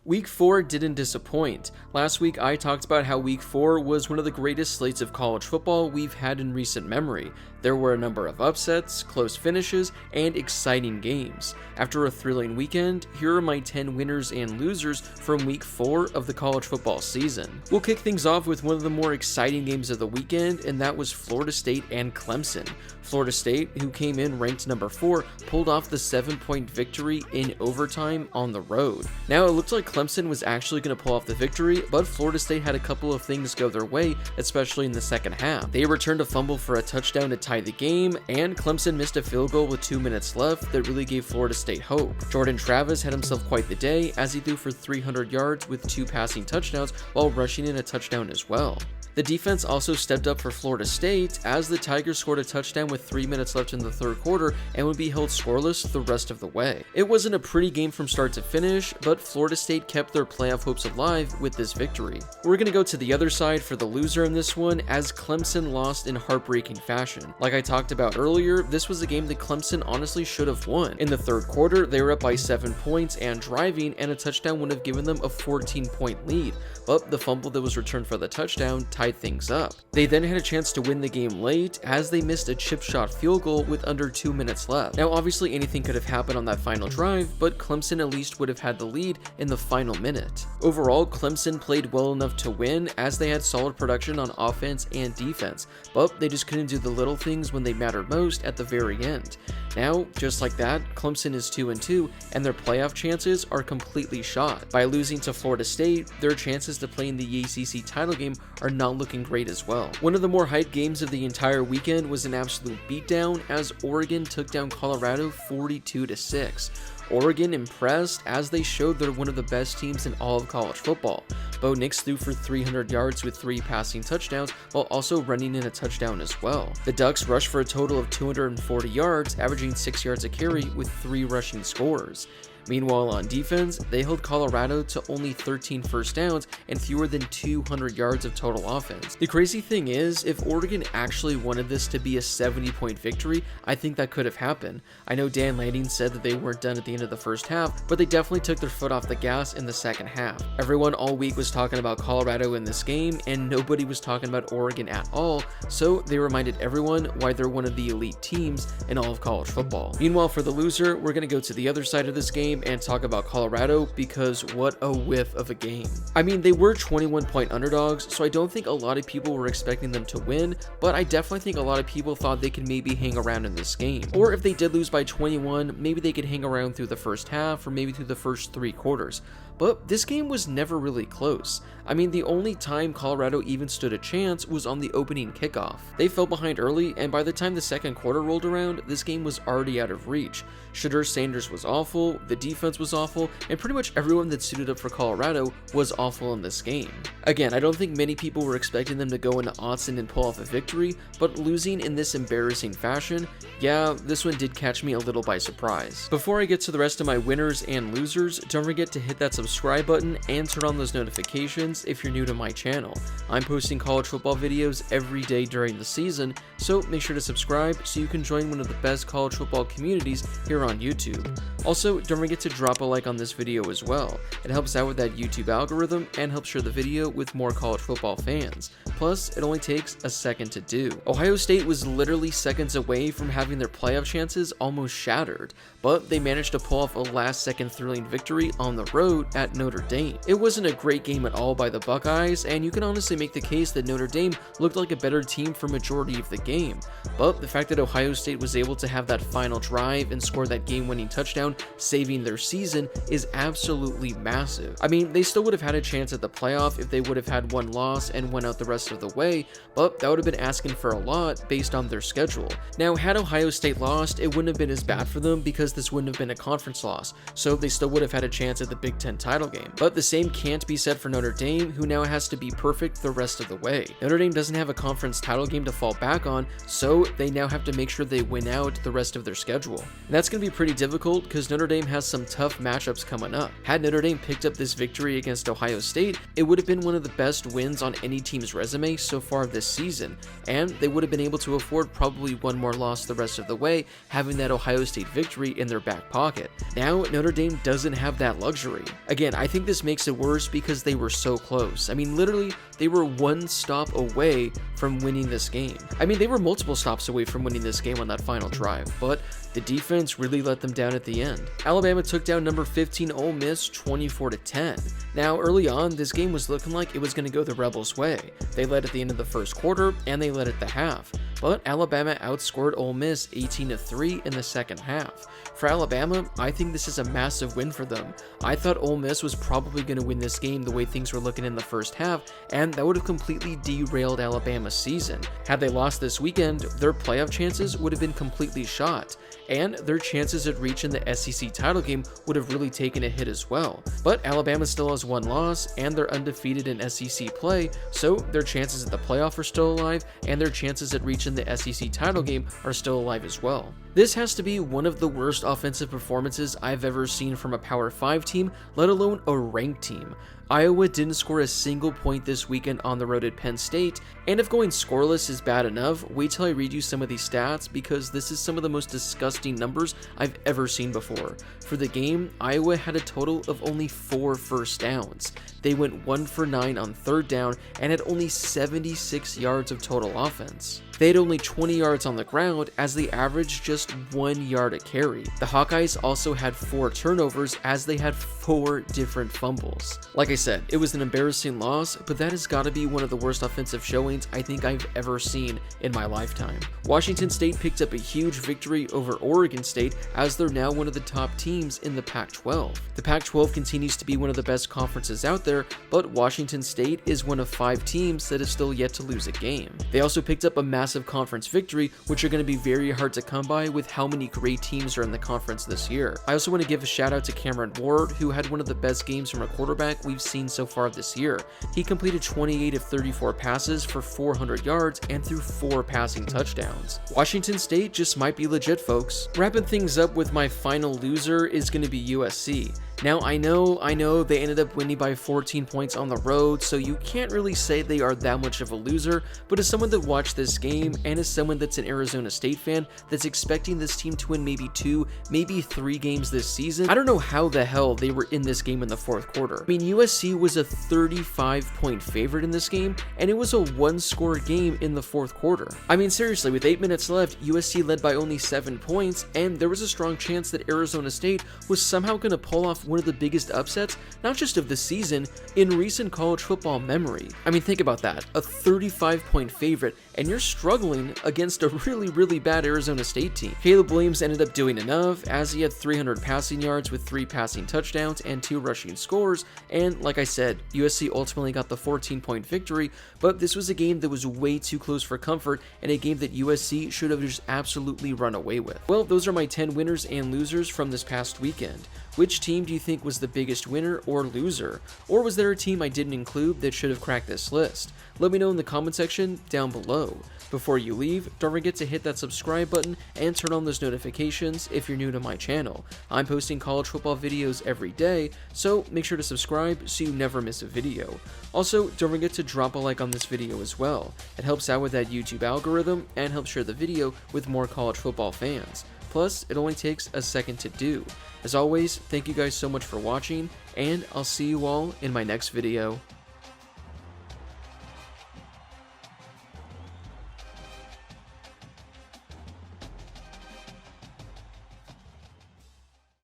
Week 4 didn't disappoint. Last week I talked about how Week 4 was one of the greatest slates of college football we've had in recent memory. There were a number of upsets, close finishes, and exciting games. After a thrilling weekend, here are my 10 winners and losers from Week 4 of the college football season. We'll kick things off with one of the more exciting games of the weekend, and that was Florida State and Clemson. Florida State, who came in ranked number 4, pulled off the 7-point victory in overtime on the road. Now, it looked like Clemson was actually going to pull off the victory, but Florida State had a couple of things go their way, especially in the second half. They returned a fumble for a touchdown to tie the game, and Clemson missed a field goal with 2 minutes left that really gave Florida State hope. Jordan Travis had himself quite the day as he threw for 300 yards with 2 passing touchdowns while rushing in a touchdown as well. The defense also stepped up for Florida State as the Tigers scored a touchdown with 3 minutes left in the third quarter and would be held scoreless the rest of the way. It wasn't a pretty game from start to finish, but Florida State kept their playoff hopes alive with this victory. We're going to go to the other side for the loser in this one as Clemson lost in heartbreaking fashion. Like I talked about earlier, this was a game that Clemson honestly should have won. In the third quarter, they were up by 7 points and driving, and a touchdown would have given them a 14-point lead, but the fumble that was returned for the touchdown tied things up. They then had a chance to win the game late as they missed a chip shot field goal with under 2 minutes left. Now obviously anything could have happened on that final drive, but Clemson at least would have had the lead in the final minute. Overall, Clemson played well enough to win as they had solid production on offense and defense, but they just couldn't do the little things when they mattered most at the very end. Now, just like that, Clemson is 2-2 and their playoff chances are completely shot. By losing to Florida State, their chances to play in the ACC title game are not looking great as well. One of the more hyped games of the entire weekend was an absolute beatdown as Oregon took down Colorado 42-6. Oregon impressed as they showed they're one of the best teams in all of college football. Bo Nix threw for 300 yards with 3 passing touchdowns while also running in a touchdown as well. The Ducks rushed for a total of 240 yards, averaging 6 yards a carry with 3 rushing scores. Meanwhile, on defense, they held Colorado to only 13 first downs and fewer than 200 yards of total offense. The crazy thing is, if Oregon actually wanted this to be a 70-point victory, I think that could have happened. I know Dan Lanning said that they weren't done at the end of the first half, but they definitely took their foot off the gas in the second half. Everyone all week was talking about Colorado in this game, and nobody was talking about Oregon at all, so they reminded everyone why they're one of the elite teams in all of college football. Meanwhile, for the loser, we're going to go to the other side of this game and talk about Colorado because what a whiff of a game. I mean, they were 21-point underdogs, so I don't think a lot of people were expecting them to win, but I definitely think a lot of people thought they could maybe hang around in this game. Or if they did lose by 21, maybe they could hang around through the first half or maybe through the first 3 quarters. But this game was never really close. I mean, the only time Colorado even stood a chance was on the opening kickoff. They fell behind early, and by the time the second quarter rolled around, this game was already out of reach. Shedeur Sanders was awful, the defense was awful, and pretty much everyone that suited up for Colorado was awful in this game. Again, I don't think many people were expecting them to go into Austin and pull off a victory, but losing in this embarrassing fashion, yeah, this one did catch me a little by surprise. Before I get to the rest of my winners and losers, don't forget to hit that subscribe button and turn on those notifications if you're new to my channel. I'm posting college football videos every day during the season, so make sure to subscribe so you can join one of the best college football communities here on YouTube. Also, don't forget to drop a like on this video as well. It helps out with that YouTube algorithm and helps share the video with more college football fans. Plus, it only takes a second to do. Ohio State was literally seconds away from having their playoff chances almost shattered, but they managed to pull off a last-second thrilling victory on the road at Notre Dame. It wasn't a great game at all by the Buckeyes, and you can honestly make the case that Notre Dame looked like a better team for majority of the game, but the fact that Ohio State was able to have that final drive and score that game-winning touchdown, saving their season, is absolutely massive. I mean, they still would have had a chance at the playoff if they would have had one loss and went out the rest of the way, but that would have been asking for a lot based on their schedule. Now, had Ohio State lost, it wouldn't have been as bad for them because this wouldn't have been a conference loss, so they still would have had a chance at the Big Ten title game. But the same can't be said for Notre Dame, who now has to be perfect the rest of the way. Notre Dame doesn't have a conference title game to fall back on, so they now have to make sure they win out the rest of their schedule. And that's going to be pretty difficult because Notre Dame has some tough matchups coming up. Had Notre Dame picked up this victory against Ohio State, it would have been one of the best wins on any team's resume so far this season, and they would have been able to afford probably one more loss the rest of the way, having that Ohio State victory in their back pocket. Now, Notre Dame doesn't have that luxury. Again, I think this makes it worse because they were so close. I mean, literally, they were one stop away from winning this game. I mean, they were multiple stops away from winning this game on that final drive, but the defense really let them down at the end. Alabama took down number 15 Ole Miss 24-10. Now, early on, this game was looking like it was going to go the Rebels' way. They led at the end of the first quarter, and they led at the half. But Alabama outscored Ole Miss 18-3 in the second half. For Alabama, I think this is a massive win for them. I thought Ole Miss was probably going to win this game the way things were looking in the first half, and that would have completely derailed Alabama's season. Had they lost this weekend, their playoff chances would have been completely shot, and their chances at reaching the SEC title game would have really taken a hit as well. But Alabama still has one loss, and they're undefeated in SEC play, so their chances at the playoff are still alive, and their chances at reaching the SEC title game are still alive as well. This has to be one of the worst offensive performances I've ever seen from a Power 5 team, let alone a ranked team. Iowa didn't score a single point this weekend on the road at Penn State, and if going scoreless is bad enough, wait till I read you some of these stats because this is some of the most disgusting numbers I've ever seen before. For the game, Iowa had a total of only 4 first downs. They went 1 for 9 on third down and had only 76 yards of total offense. They had only 20 yards on the ground as they averaged just 1 yard a carry. The Hawkeyes also had 4 turnovers as they had 4 different fumbles. Like I said, it was an embarrassing loss, but that has got to be one of the worst offensive showings I think I've ever seen in my lifetime. Washington State picked up a huge victory over Oregon State as they're now one of the top teams in the Pac-12. The Pac-12 continues to be one of the best conferences out there, but Washington State is one of 5 teams that is still yet to lose a game. They also picked up a massive conference victory, which are going to be very hard to come by with how many great teams are in the conference this year. I also want to give a shout out to Cameron Ward, who had one of the best games from a quarterback we've seen so far this year. He completed 28 of 34 passes for 400 yards and threw 4 passing touchdowns. Washington State just might be legit, folks. Wrapping things up with my final loser is going to be USC. Now, I know they ended up winning by 14 points on the road, so you can't really say they are that much of a loser, but as someone that watched this game, and as someone that's an Arizona State fan that's expecting this team to win maybe 2, maybe 3 games this season, I don't know how the hell they were in this game in the fourth quarter. I mean, USC was a 35-point favorite in this game, and it was a 1-score game in the fourth quarter. I mean, seriously, with 8 minutes left, USC led by only 7 points, and there was a strong chance that Arizona State was somehow going to pull off one of the biggest upsets, not just of the season, in recent college football memory. I mean, think about that. A 35-point favorite, and you're struggling against a really bad Arizona State team. Caleb Williams ended up doing enough, as he had 300 passing yards with 3 passing touchdowns and 2 rushing scores, and like I said, USC ultimately got the 14-point victory, but this was a game that was way too close for comfort, and a game that USC should have just absolutely run away with. Well, those are my 10 winners and losers from this past weekend. Which team do you think was the biggest winner or loser? Or was there a team I didn't include that should have cracked this list? Let me know in the comment section down below. Before you leave, don't forget to hit that subscribe button and turn on those notifications if you're new to my channel. I'm posting college football videos every day, so make sure to subscribe so you never miss a video. Also, don't forget to drop a like on this video as well. It helps out with that YouTube algorithm and helps share the video with more college football fans. Plus, it only takes a second to do. As always, thank you guys so much for watching, and I'll see you all in my next video.